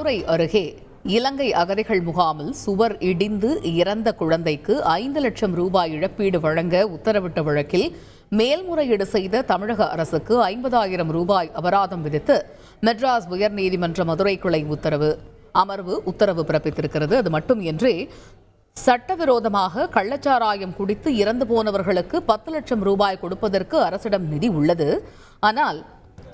மதுரை அருகே இலங்கை அகதிகள் முகாமில் சுவர் இடிந்து இறந்த குழந்தைக்கு 5 லட்சம் ரூபாய் இழப்பீடு வழங்க உத்தரவிட்ட வழக்கில் மேல்முறையீடு செய்த தமிழக அரசுக்கு 50,000 ரூபாய் அபராதம் விதித்து மெட்ராஸ் உயர்நீதிமன்ற மதுரை கிளை அமர்வு உத்தரவு பிறப்பித்திருக்கிறது. அது மட்டுமின்றி சட்டவிரோதமாக கள்ளச்சாராயம் குடித்து இறந்து போனவர்களுக்கு 10 லட்சம் ரூபாய் கொடுப்பதற்கு அரசிடம் நிதி உள்ளது. ஆனால்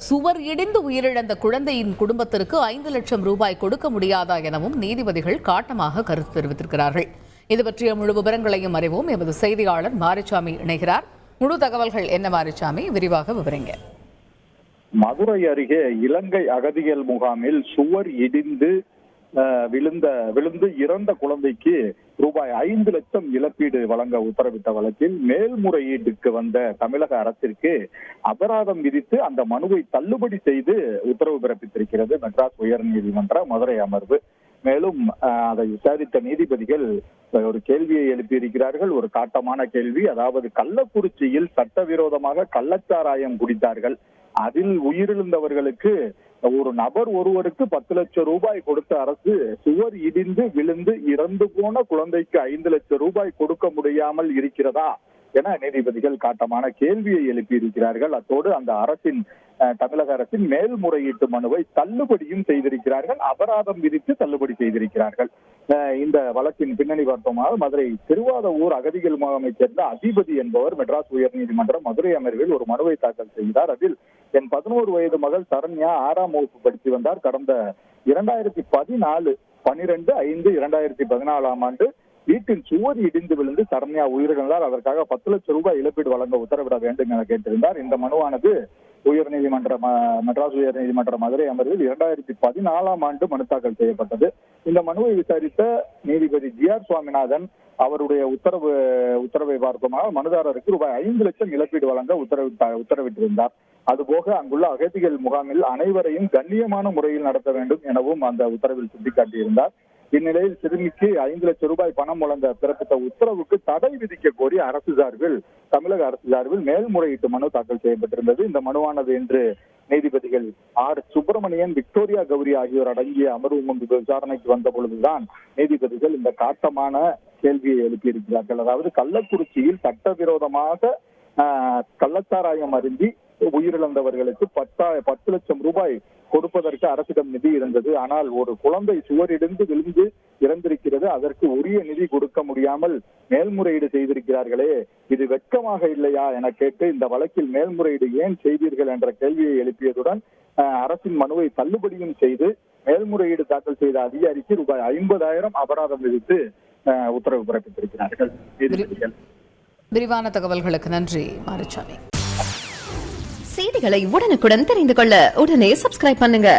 சுவர் இடிந்து உயிரிழந்த குழந்தையின் குடும்பத்திற்கு 5 லட்சம் ரூபாய் கொடுக்க முடியாதா எனவும் நீதிபதிகள் காட்டமாக கருத்து தெரிவித்திருக்கிறார்கள். இது பற்றிய முழு விவரங்களையும் அறிவோம். எமது செய்தியாளர் மாரிசாமி இணைகிறார். முழு தகவல்கள் என்ன மாரிசாமி, விரிவாக விவரிங்க. மதுரை அருகே இலங்கை அகதிகள் முகாமில் சுவர் இடிந்து விழுந்து இறந்த குழந்தைக்கு ரூபாய் 5 லட்சம் இழப்பீடு வழங்க உத்தரவிட்ட வழக்கில் மேல்முறையீட்டுக்கு வந்த தமிழக அரசிற்கு அபராதம் விதித்து அந்த மனுவை தள்ளுபடி செய்து உத்தரவு பிறப்பித்திருக்கிறது மெட்ராஸ் உயர்நீதிமன்ற மதுரை அமர்வு. மேலும் அதை விசாரித்த நீதிபதிகள் ஒரு கேள்வியை எழுப்பியிருக்கிறார்கள். ஒரு காட்டமான கேள்வி. அதாவது கள்ளக்குறிச்சியில் சட்டவிரோதமாக கள்ளச்சாராயம் குடித்தார்கள். அதில் உயிரிழந்தவர்களுக்கு ஒரு நபர் ஒருவருக்கு 10 லட்சம் ரூபாய் கொடுத்த அரசு சுவர் இடிந்து விழுந்து இறந்து போன குழந்தைக்கு 5 லட்சம் ரூபாய் கொடுக்க முடியாமல் இருக்கிறதா என நீதிபதிகள் காட்டமான கேள்வியை எழுப்பியிருக்கிறார்கள். அத்தோடு அந்த தமிழக அரசின் மேல்முறையீட்டு மனுவை தள்ளுபடியும் செய்திருக்கிறார்கள். அபராதம் விதித்து தள்ளுபடி செய்திருக்கிறார்கள். இந்த வழக்கின் பின்னணி பார்த்தோமாக மதுரை திருவாதவூர் அகதிகள் முகாமைச் சேர்ந்த அதிபதி என்பவர் மெட்ராஸ் உயர்நீதிமன்றம் மதுரை அமர்வில் ஒரு மனுவை தாக்கல் செய்தார். அதில் என் 11 வயது மகள் சரண்யா 6ஆம் வகுப்பு படித்து வந்தார். கடந்த 2014 ஆண்டு வீட்டின் சுவர் இடிந்து விழுந்து சரண்யா உயிரிழந்தார். அதற்காக 10 லட்சம் ரூபாய் இழப்பீடு வழங்க உத்தரவிட வேண்டும் என கேட்டிருந்தார். இந்த மனுவானது மெட்ராஸ் உயர்நீதிமன்ற மதுரை அமர்வில் 2014 ஆண்டு மனு தாக்கல் செய்யப்பட்டது. இந்த மனுவை விசாரித்த நீதிபதி ஜி.ஆர். சுவாமிநாதன் அவருடைய உத்தரவை பார்த்தோமாக மனுதாரருக்கு ரூபாய் 5 லட்சம் இழப்பீடு வழங்க உத்தரவிட்டிருந்தார். அதுபோக அங்குள்ள அகதிகள் முகாமில் அனைவரையும் கண்ணியமான முறையில் நடத்த வேண்டும் எனவும் அந்த உத்தரவில் சுட்டிக்காட்டியிருந்தார். இந்நிலையில் சிறுமிக்கு 5 லட்சம் ரூபாய் பணம் வழங்க பிறப்பித்த உத்தரவுக்கு தடை விதிக்க கோரி தமிழக அரசு சார்பில் மேல்முறையீட்டு மனு தாக்கல் செய்யப்பட்டிருந்தது. இந்த மனுவானது இன்று நீதிபதிகள் ஆர். சுப்பிரமணியன், விக்டோரியா கௌரி ஆகியோர் அடங்கிய அமர்வு முன்பு விசாரணைக்கு வந்த பொழுதுதான் நீதிபதிகள் இந்த காட்டமான கேள்வியை எழுப்பியிருக்கிறார்கள். அதாவது கள்ளக்குறிச்சியில் சட்டவிரோதமாக கள்ளச்சாராயம் அருந்தி உயிரிழந்தவர்களுக்கு 10 லட்சம் ரூபாய் கொடுப்பதற்கு அரசிடம் நிதி இருந்தது. ஆனால் ஒரு குழந்தை சுவரிடிந்து விழுந்து இறந்திருக்கிறது. அதற்கு உரிய நிதி கொடுக்க முடியாமல் மேல்முறையீடு செய்திருக்கிறார்களே, இது வெட்கமாக இல்லையா என கேட்டு இந்த வழக்கில் மேல்முறையீடு ஏன் செய்தீர்கள் என்ற கேள்வியை எழுப்பியதுடன் அரசின் மனுவை தள்ளுபடியும் செய்து மேல்முறையீடு தாக்கல் செய்த அதிகாரிக்கு ரூபாய் 50,000 அபராதம் விதித்து உத்தரவு பிறப்பித்திருக்கிறார்கள். விரிவான தகவல்களுக்கு நன்றி மாரிசாமி. செய்திகளை உடனுக்குடன் தெரிந்து கொள்ள உடனே சப்ஸ்கிரைப் பண்ணுங்க.